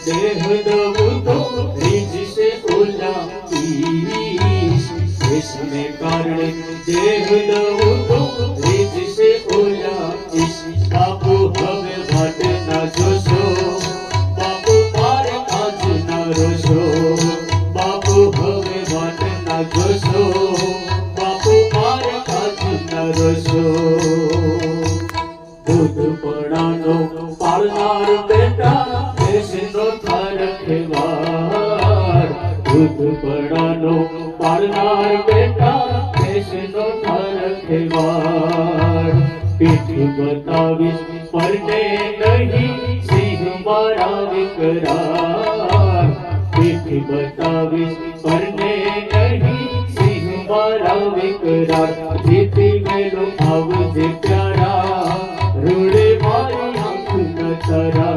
देह दबू तो रिज से ओला ईश इसने कारण देह दबू तो रिज से ओला ईश बापू हमें भाट ना जोशो बापू मारे आज ना रोशो बापू हमें भाट ना जोशो बापू मारे आज ना रोशो दूध पड़ानो पालनार बेटा देशनो थार खेवार दूध पड़ानो पालनार बेटा देशनो थार खेवार पीठ बतावीस परने नहीं सिंह मारा विकरार पीठ बतावीस परने नहीं सिंह मारा विकरार जीती मेलो आवजे प्यारा रूड़े मारी आँख न तारा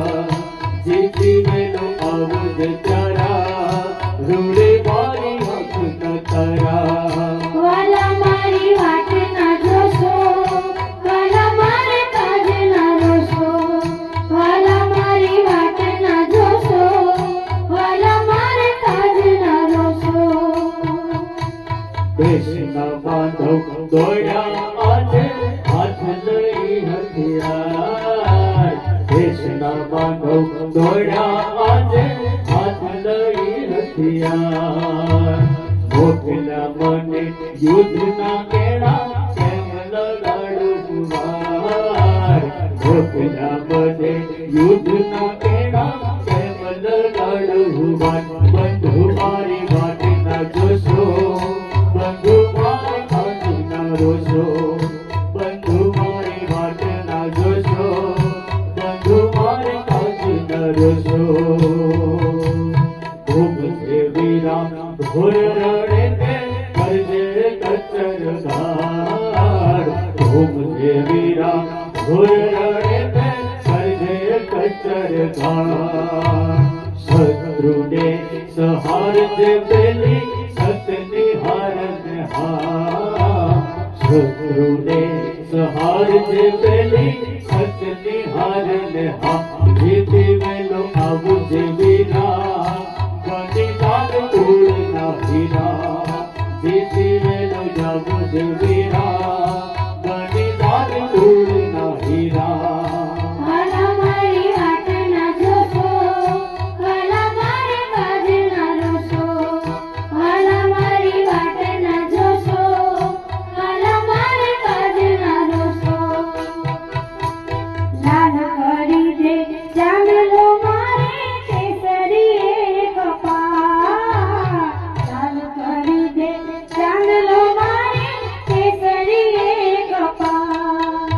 जीती मेलो आवज प्यारा रूड़े मारी आँख न तारा वाला मारी वाट ना जोशो वाला मारे काज ना रोशो वाला मारी वाट ना जोशो वाला मारे काज ना रोशो देश न बांधो दौड़ा आजे हाथ लई हथियार देश न बांधो दौड़ा आजे हाथ लई हथियार मोठला मने युद्ध ना केड़ा केम लगाड़ू कुवार मोठला मने युद्ध ना केड़ा केम लगाड़ू कुवार बंधु मारी वाट ना जोशो बंधु मारे काज ना रोशो बंधु मारी वाट ना जोशो बंधु मारे काज ना रोशो भूम से वीरा घोर रड़े ते करजे कच्चर घार भूम से वीरा घोर रड़े ते करजे कच्चर घार शत्रु ने सहार जे पेली सतनी हारन हा शत्रु ने सहार जे पेली सतनी हारन हा जीती मेलो आवजे वीरा बलिदान तोड़ना हीरा जीती मेलो आवजे वीरा बलिदान तोड़ना हीरा वाला मारी वाट ना जोशो वाला मारे काज ना रोशो वाला मारी वाट ना जोशो वाला मारे काज ना रोशो लाल करी दे चांदलो मारे केसरिए कपार लाल करी दे चांदलो मारे केसरिए कपार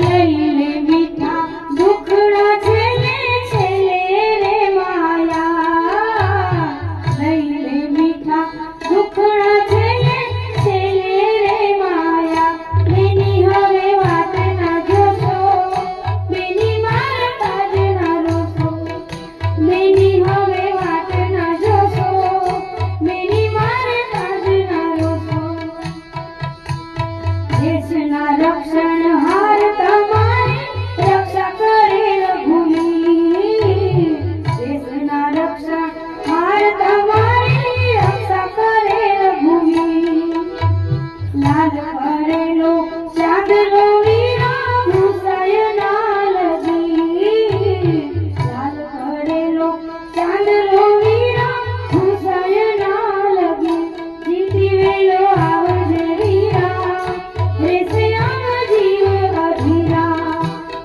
लईले मीठा दुखड़ा छेले छेले रे माया लईले मीठा दुखड़ा छेले छेले रे माया मेनी हवे वाट ना जोशो मेनी मार काज ना रोशो मेनी हवे वाट ना जोशो मेनी मार काज ना रोशो देशना रक्षण हार तमारे रक्षा करे रघुवीर देशना रक्षण हार तमारे रक्षा करे रघुवीर लाल करेलो चांदलो वीरा घुसाय ना लगी लाल करेलो चांदलो वीरा घुसाय ना लगी जीती वेलो आवजे वीरा रेसे आम जीव अधीरा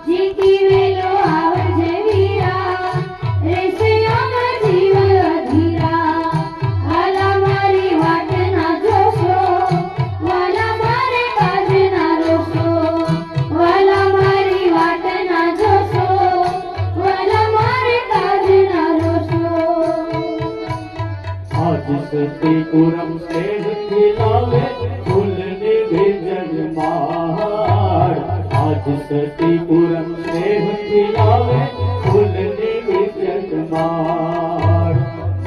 जीती वेलो आवजे वीरा रेसे आम जीव अधीरा वाला मारी वाट ना जोशो वाला मारे काज ना रोशो वाला मारी वाट ना जोशो वाला मारे काज ना रोशो आज सतीपुरम स्नेह खिलावे फूल निभे जगमार आज सतीपुरम स्नेह खिलावे फूल निभे जगमार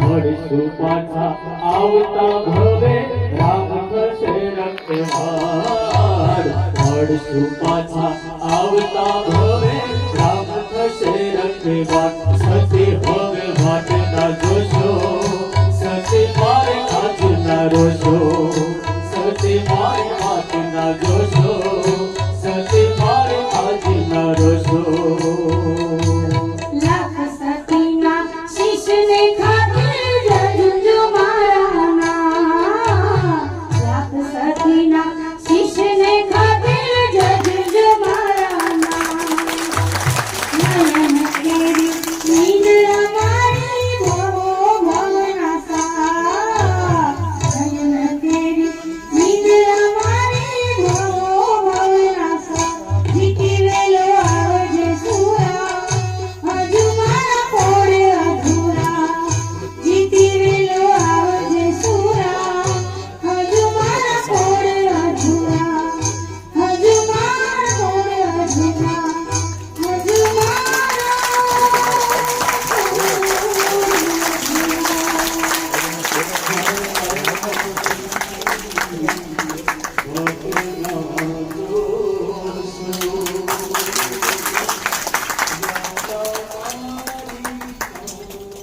हरसु पाछा आवता भवे राम थशे रखवार हरसु पाछा आवता भवे राम थशे रखवार सती होवे